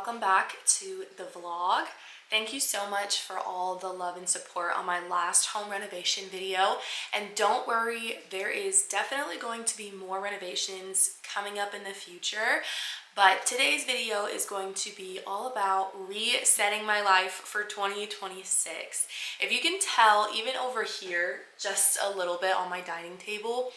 welcome back to the vlog. Thank you so much for all the love and support on my last home renovation video. And don't worry, there is definitely going to be more renovations coming up in the future. But today's video is going to be all about resetting my life for 2026. If you can tell, even over here, just a little bit on my dining table,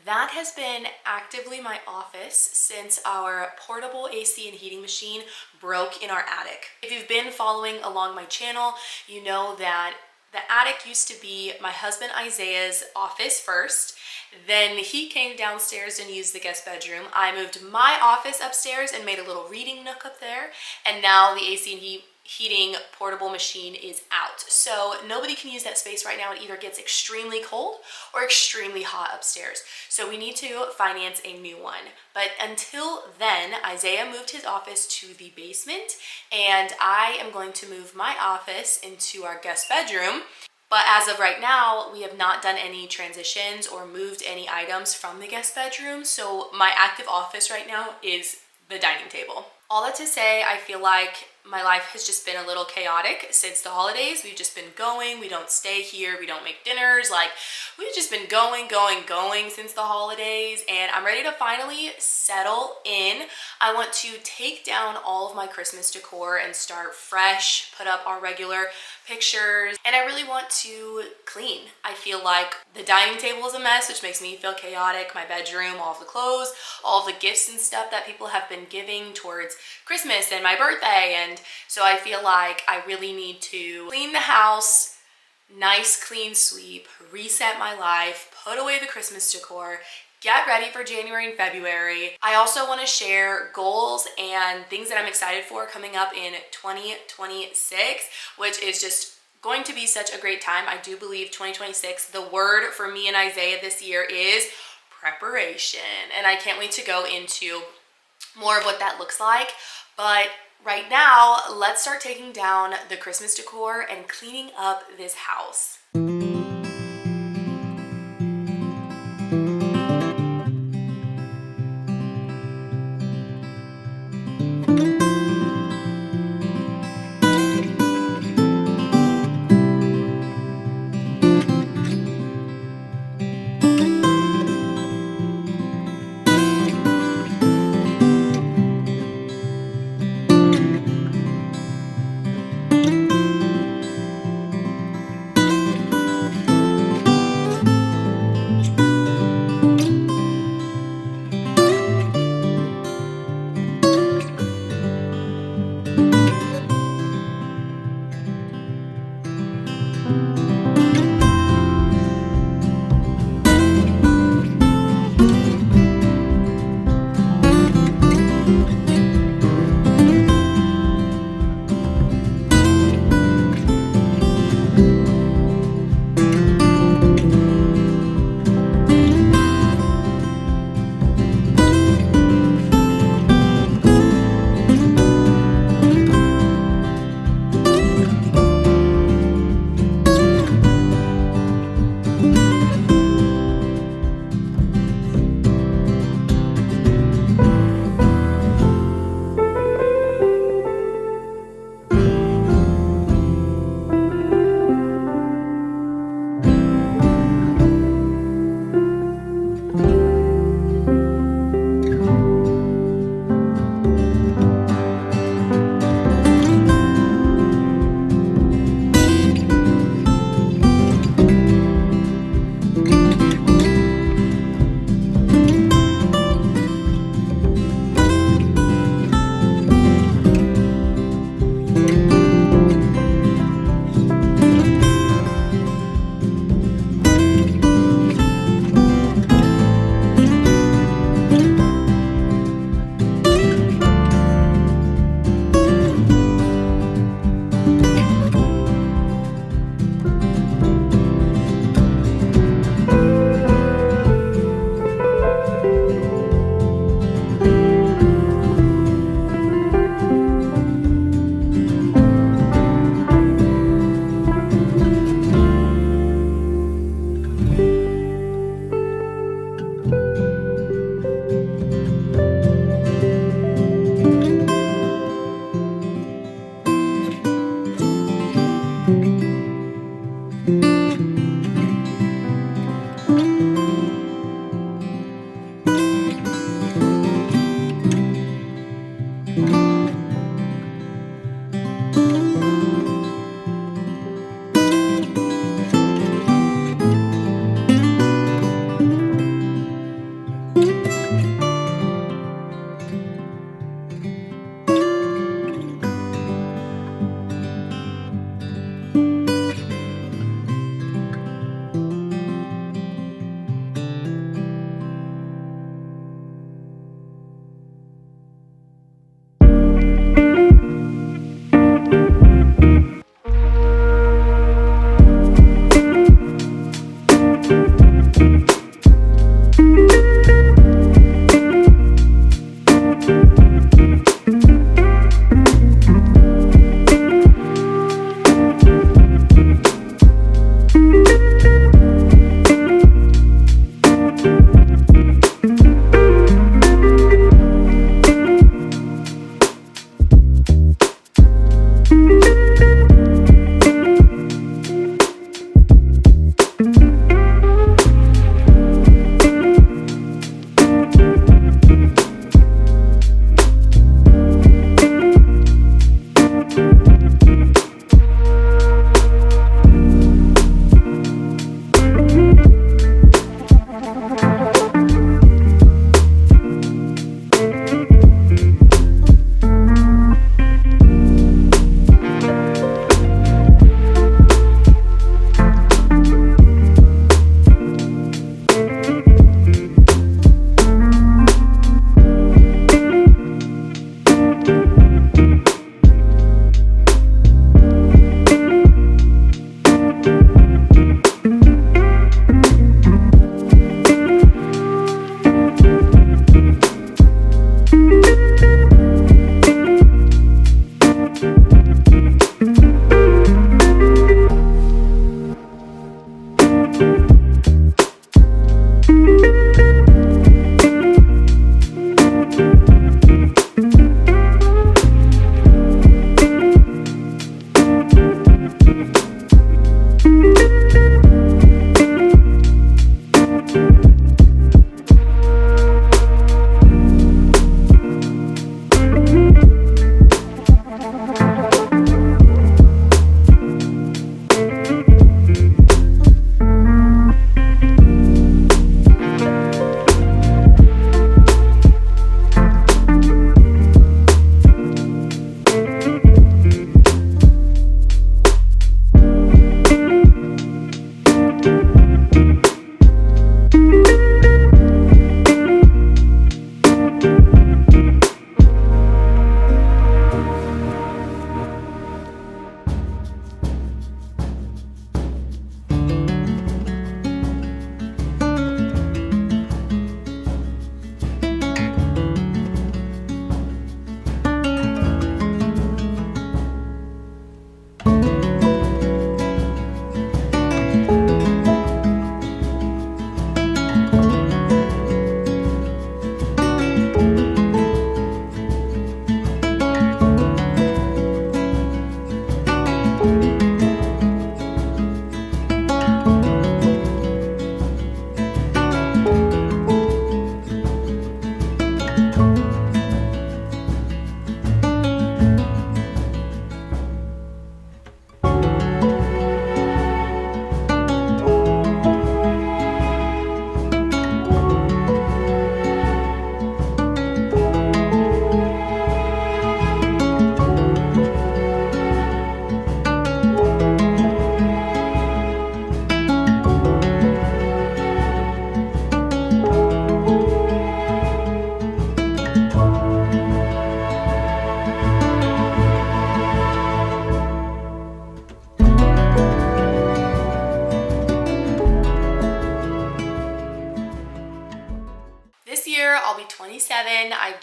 that has been actively my office since our portable AC and heating machine broke in our attic. If you've been following along my channel, you know that the attic used to be my husband Isaiah's office first. Then he came downstairs and used the guest bedroom. I moved my office upstairs and made a little reading nook up there. And now the AC and heating portable machine is out. So nobody can use that space right now. It either gets extremely cold or extremely hot upstairs. So we need to finance a new one. But until then, Isaiah moved his office to the basement and I am going to move my office into our guest bedroom. But as of right now, we have not done any transitions or moved any items from the guest bedroom. So my active office right now is the dining table. All that to say, I feel like my life has just been a little chaotic since the holidays. We've just been going, we don't stay here, we don't make dinners, like we've just been going since the holidays, and I'm ready to finally settle in. I want to take down all of my Christmas decor and start fresh, put up our regular pictures, and I really want to clean. I feel like the dining table is a mess, which makes me feel chaotic. My bedroom, all of the clothes, all of the gifts and stuff that people have been giving towards Christmas and my birthday, and so I feel like I really need to clean the house, nice clean sweep, reset my life, put away the Christmas decor, get ready for January and February. I also want to share goals and things that I'm excited for coming up in 2026, which is just going to be such a great time. I do believe 2026, the word for me and Isaiah this year is preparation, and I can't wait to go into more of what that looks like. But right now, let's start taking down the Christmas decor and cleaning up this house.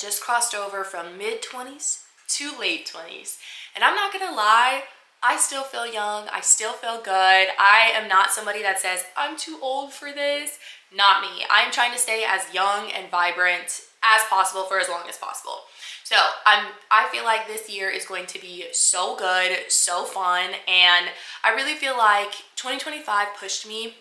just crossed over from mid-20s to late 20s. And I'm not gonna lie, I still feel young, I still feel good. I am not somebody that says, I'm too old for this. Not me. I'm trying to stay as young and vibrant as possible for as long as possible. So I feel like this year is going to be so good, so fun, and I really feel like 2025 pushed me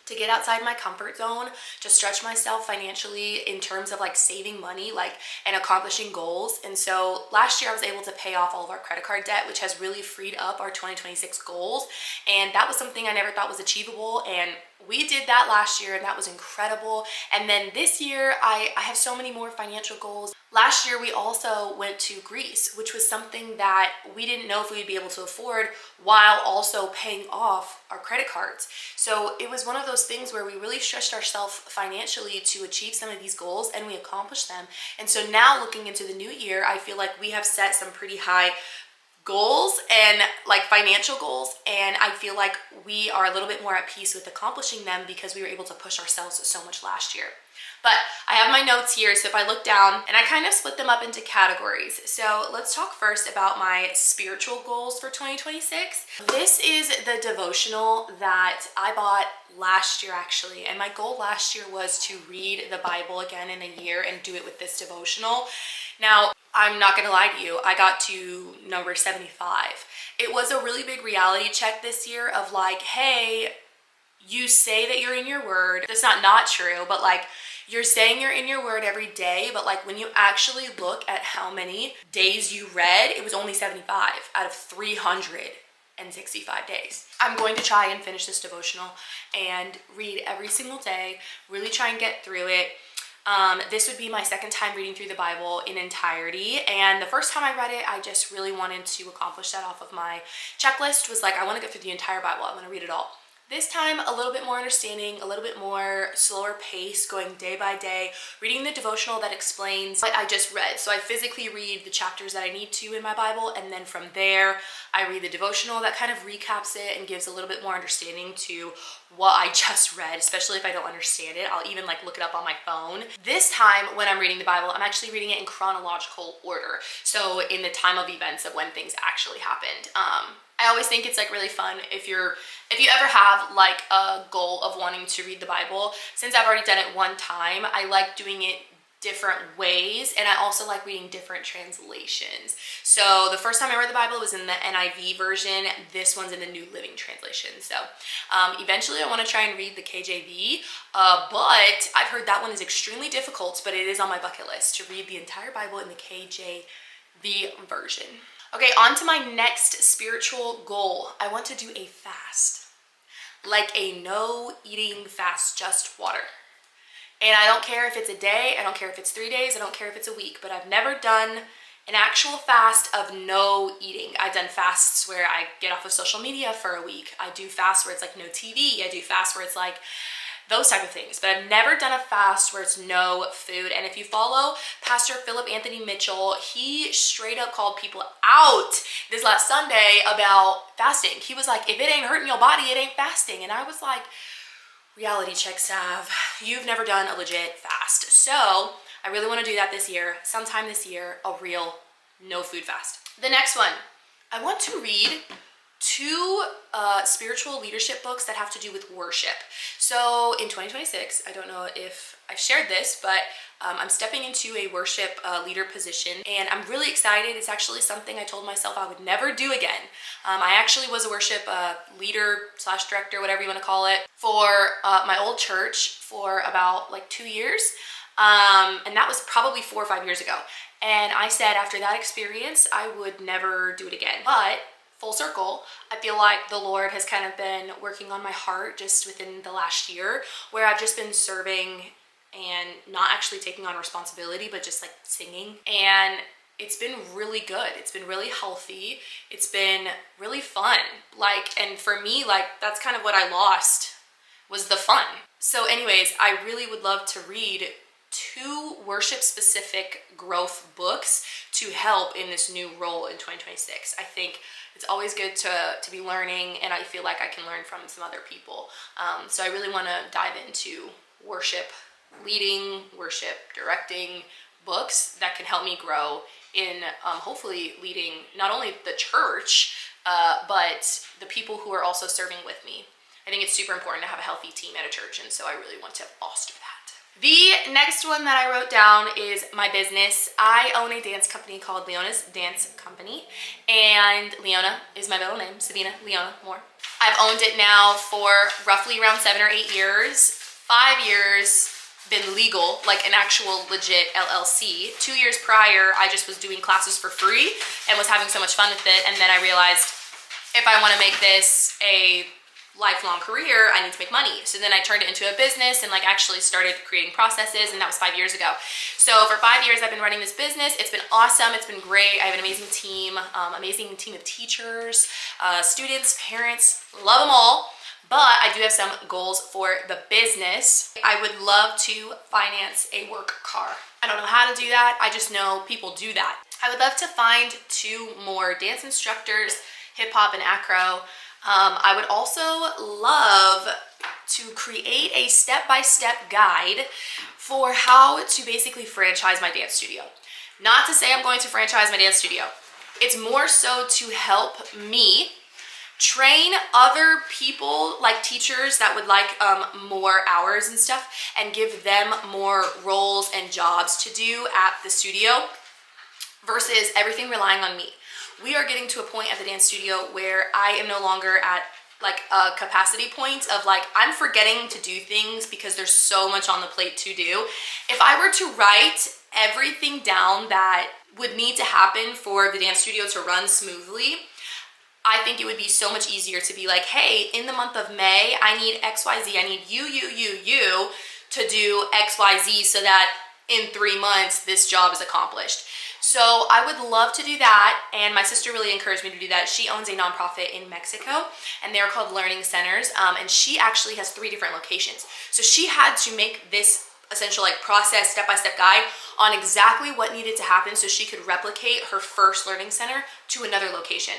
to get outside my comfort zone, to stretch myself financially in terms of like saving money, like, and accomplishing goals. And so last year I was able to pay off all of our credit card debt, which has really freed up our 2026 goals. And that was something I never thought was achievable. And we did that last year and that was incredible. And then this year I have so many more financial goals. Last year we also went to Greece, which was something that we didn't know if we'd be able to afford while also paying off our credit cards. So it was one of those things where we really stretched ourselves financially to achieve some of these goals, and we accomplished them. And so now looking into the new year, I feel like we have set some pretty high goals and like financial goals, and I feel like we are a little bit more at peace with accomplishing them because we were able to push ourselves so much last year. But I have my notes here, so if I look down, and I kind of split them up into categories. So let's talk first about my spiritual goals for 2026. This is the devotional that I bought last year actually, and my goal last year was to read the Bible again in a year and do it with this devotional. Now, I'm not gonna lie to you, I got to number 75. It was a really big reality check this year of like, hey, you say that you're in your word. That's not true, but like, you're saying you're in your word every day, but like when you actually look at how many days you read, it was only 75 out of 365 days. I'm going to try and finish this devotional and read every single day, really try and get through it. This would be my second time reading through the Bible in entirety, and the first time I read it, I just really wanted to accomplish that off of my checklist. Was like, I want to go through the entire Bible, I want to read it all. This time, a little bit more understanding, a little bit more slower pace, going day by day, reading the devotional that explains what I just read. So I physically read the chapters that I need to in my Bible, and then from there, I read the devotional that kind of recaps it and gives a little bit more understanding to what I just read, especially if I don't understand it. I'll even like look it up on my phone. This time, when I'm reading the Bible, I'm actually reading it in chronological order. So in the time of events of when things actually happened. I always think it's like really fun if you ever have like a goal of wanting to read the Bible. Since I've already done it one time, I like doing it different ways, and I also like reading different translations. So the first time I read the Bible was in the NIV version. This one's in the New Living Translation. So eventually I want to try and read the KJV, but I've heard that one is extremely difficult, but it is on my bucket list to read the entire Bible in the KJV version. Okay, on to my next spiritual goal. I want to do a fast, like a no eating fast, just water. And I don't care if it's a day, I don't care if it's 3 days, I don't care if it's a week, but I've never done an actual fast of no eating. I've done fasts where I get off of social media for a week. I do fasts where it's like no TV. I do fasts where it's like those type of things, but I've never done a fast where it's no food. And if you follow Pastor Philip Anthony Mitchell, he straight up called people out this last Sunday about fasting. He was like, if it ain't hurting your body, it ain't fasting. And I was like, reality check, Sav, you've never done a legit fast. So I really want to do that this year, sometime this year, a real no food fast. The next one, I want to read 2 spiritual leadership books that have to do with worship. So in 2026, I don't know if I've shared this, but I'm stepping into a worship leader position, and I'm really excited. It's actually something I told myself I would never do again. I actually was a worship leader / director, whatever you want to call it, for my old church for about like 2 years. And that was probably 4 or 5 years ago. And I said after that experience, I would never do it again. But full circle, I feel like the Lord has kind of been working on my heart just within the last year, where I've just been serving and not actually taking on responsibility, but just like singing. And it's been really good. It's been really healthy. It's been really fun. Like, and for me, like, that's kind of what I lost, was the fun. So anyways, I really would love to read 2 worship specific growth books to help in this new role in 2026. I think it's always good to be learning, and I feel like I can learn from some other people. So I really want to dive into worship leading, worship directing, books that can help me grow in hopefully leading not only the church, but the people who are also serving with me. I think it's super important to have a healthy team at a church, and so I really want to foster that. The next one that I wrote down is my business. I own a dance company called Leona's Dance Company, and Leona is my middle name, Sabina Leona Moore. I've owned it now for roughly around 7 or 8 years. 5 years been legal, like an actual legit LLC. 2 years prior, I just was doing classes for free and was having so much fun with it, and then I realized if I want to make this a lifelong career, I need to make money. So then I turned it into a business and like actually started creating processes, and that was 5 years ago. So for 5 years I've been running this business. It's been awesome. It's been great. I have an amazing team of teachers, students, parents, love them all. But I do have some goals for the business. I would love to finance a work car. I don't know how to do that. I just know people do that. I would love to find 2 more dance instructors, hip hop and acro. I would also love to create a step-by-step guide for how to basically franchise my dance studio. Not to say I'm going to franchise my dance studio. It's more so to help me train other people, like teachers that would like more hours and stuff, and give them more roles and jobs to do at the studio versus everything relying on me. We are getting to a point at the dance studio where I am no longer at like a capacity point of like, I'm forgetting to do things because there's so much on the plate to do. If I were to write everything down that would need to happen for the dance studio to run smoothly, I think it would be so much easier to be like, hey, in the month of May, I need XYZ. I need you to do XYZ so that in 3 months, this job is accomplished. So I would love to do that, and my sister really encouraged me to do that. She owns a nonprofit in Mexico, and they're called Learning Centers, and she actually has 3 different locations. So she had to make this essential like process, step-by-step guide on exactly what needed to happen so she could replicate her first learning center to another location.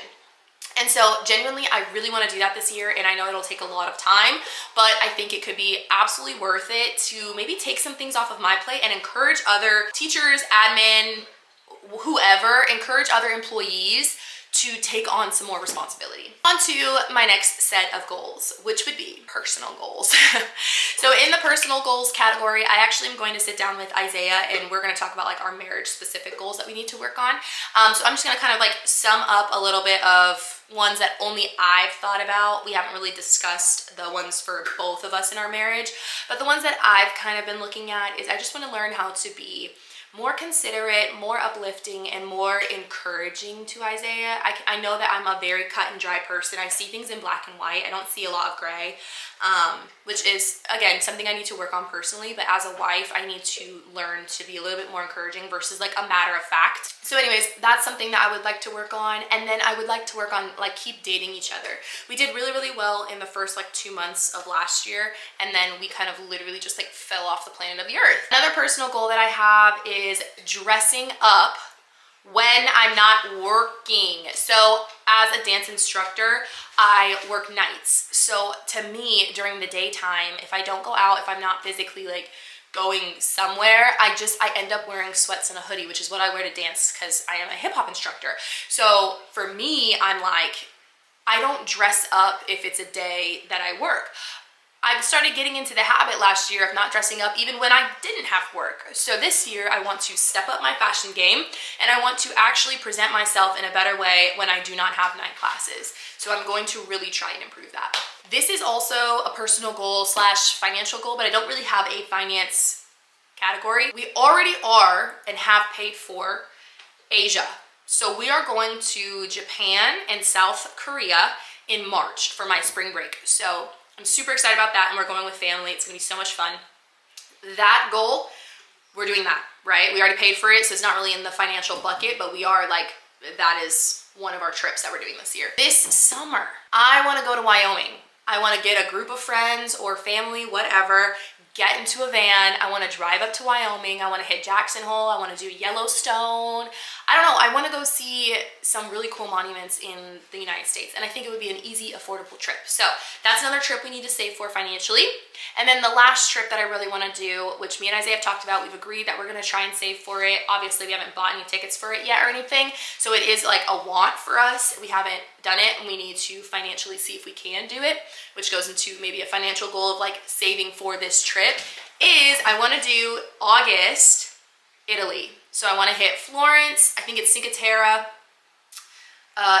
And so genuinely, I really want to do that this year, and I know it'll take a lot of time, but I think it could be absolutely worth it to maybe take some things off of my plate and encourage other teachers, admin, whoever, encourage other employees to take on some more responsibility. On to my next set of goals, which would be personal goals. So in the personal goals category, I actually am going to sit down with Isaiah, and we're going to talk about like our marriage specific goals that we need to work on. So I'm just going to kind of like sum up a little bit of ones that only I've thought about. We haven't really discussed the ones for both of us in our marriage, but the ones that I've kind of been looking at is I just want to learn how to be more considerate, more uplifting, and more encouraging to Isaiah. I know that I'm a very cut and dry person. I see things in black and white. I don't see a lot of gray, which is, again, something I need to work on personally. But as a wife, I need to learn to be a little bit more encouraging versus like a matter of fact. So anyways, that's something that I would like to work on. And then I would like to work on like keep dating each other. We did really, really well in the first like 2 months of last year. And then we kind of literally just like fell off the planet of the earth. Another personal goal that I have is dressing up when I'm not working. So as a dance instructor, I work nights. So to me, during the daytime, if I don't go out, if I'm not physically like going somewhere, I end up wearing sweats and a hoodie, which is what I wear to dance because I am a hip hop instructor. So for me, I'm like, I don't dress up if it's a day that I work. I started getting into the habit last year of not dressing up even when I didn't have work. So this year I want to step up my fashion game, and I want to actually present myself in a better way when I do not have night classes. So I'm going to really try and improve that. This is also a personal goal slash financial goal, but I don't really have a finance category. We already are and have paid for Asia. So we are going to Japan and South Korea in March for my spring break. So I'm super excited about that, and we're going with family. It's gonna be so much fun. That goal, we're doing that, right? We already paid for it, so it's not really in the financial bucket, but we are like, that is one of our trips that we're doing this year. This summer, I wanna go to Wyoming. I wanna get a group of friends or family, whatever, get into a van. I want to drive up to Wyoming. I want to hit Jackson Hole. I want to do Yellowstone. I don't know. I want to go see some really cool monuments in the United States. And I think it would be an easy, affordable trip. So that's another trip we need to save for financially. And then the last trip that I really want to do, which me and Isaiah have talked about, we've agreed that we're going to try and save for it. Obviously, we haven't bought any tickets for it yet or anything. So it is like a want for us. We haven't done it and we need to financially see if we can do it, which goes into maybe a financial goal of like saving for this trip, is I want to do August, Italy. So I want to hit Florence, I think it's Cinque Terre,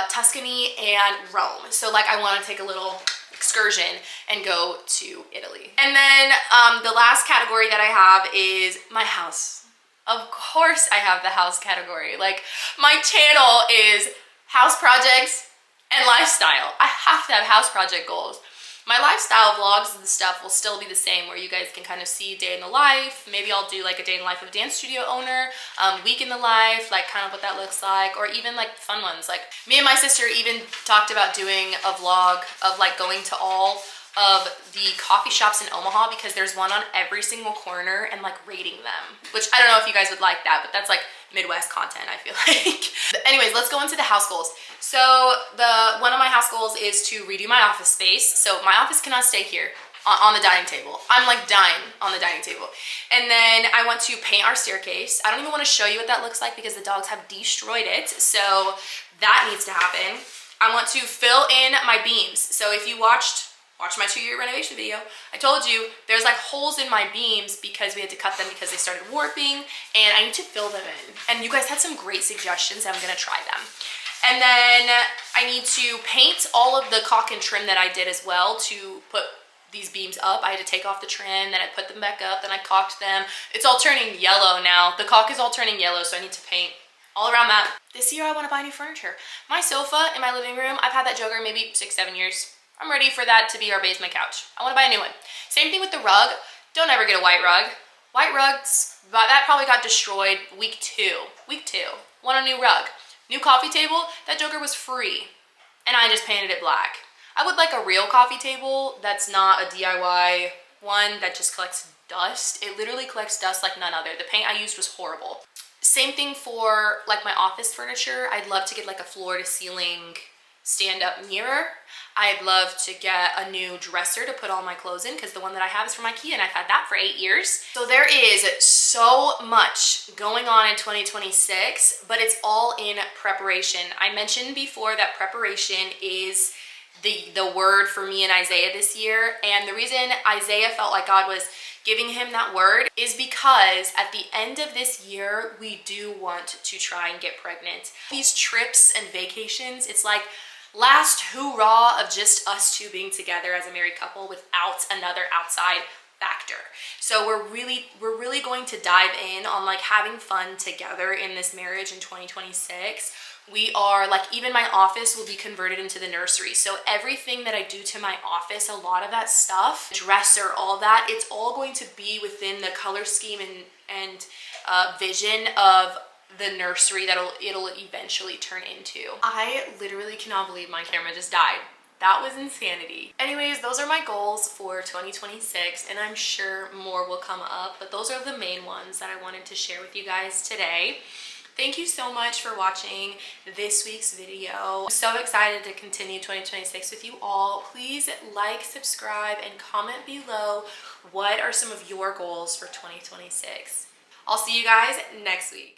Tuscany, and Rome. So like I want to take a little excursion and go to Italy. And then the last category that I have is my house. Of course I have the house category. Like my channel is house projects and lifestyle. I have to have house project goals. My lifestyle vlogs and stuff will still be the same, where you guys can kind of see day in the life. Maybe I'll do like a day in the life of a dance studio owner, week in the life, like kind of what that looks like, or even like fun ones. Like me and my sister even talked about doing a vlog of like going to all of the coffee shops in Omaha, because there's one on every single corner, and like rating them, which I don't know if you guys would like that, but that's like Midwest content, I feel like. But anyways, let's go into the house goals. So one of my house goals is to redo my office space. So my office cannot stay here on the dining table. I'm like dying on the dining table. And then I want to paint our staircase. I don't even want to show you what that looks like because the dogs have destroyed it. So that needs to happen. I want to fill in my beams. So if you watch my 2-year renovation video, I told you there's like holes in my beams because we had to cut them because they started warping, and I need to fill them in. And you guys had some great suggestions. I'm gonna try them. And then I need to paint all of the caulk and trim that I did as well to put these beams up. I had to take off the trim, then I put them back up, then I caulked them. It's all turning yellow now. The caulk is all turning yellow, so I need to paint all around that. This year I want to buy new furniture. My sofa in my living room, I've had that joker maybe 6-7 years. I'm ready for that to be our basement couch. I want to buy a new one. Same thing with the rug. Don't ever get a white rug. White rugs, that probably got destroyed week 2. Week 2. Want a new rug. New coffee table, that joker was free. And I just painted it black. I would like a real coffee table that's not a DIY one that just collects dust. It literally collects dust like none other. The paint I used was horrible. Same thing for like my office furniture. I'd love to get like a floor to ceiling stand-up mirror. I'd love to get a new dresser to put all my clothes in, because the one that I have is from IKEA and I've had that for 8 years. So there is so much going on in 2026, but it's all in preparation. I mentioned before that preparation is the word for me and Isaiah this year, and the reason Isaiah felt like God was giving him that word is because at the end of this year, we do want to try and get pregnant. These trips and vacations, it's like last hoorah of just us two being together as a married couple without another outside factor. So we're really going to dive in on like having fun together in this marriage in 2026. We are like, even my office will be converted into the nursery. So everything that I do to my office, a lot of that stuff, dresser, all that, it's all going to be within the color scheme and vision of the nursery that it'll eventually turn into. I literally cannot believe my camera just died. That was insanity. Anyways, those are my goals for 2026, and I'm sure more will come up, but those are the main ones that I wanted to share with you guys today. Thank you so much for watching this week's video. I'm so excited to continue 2026 with you all. Please like, subscribe, and comment below what are some of your goals for 2026. I'll see you guys next week.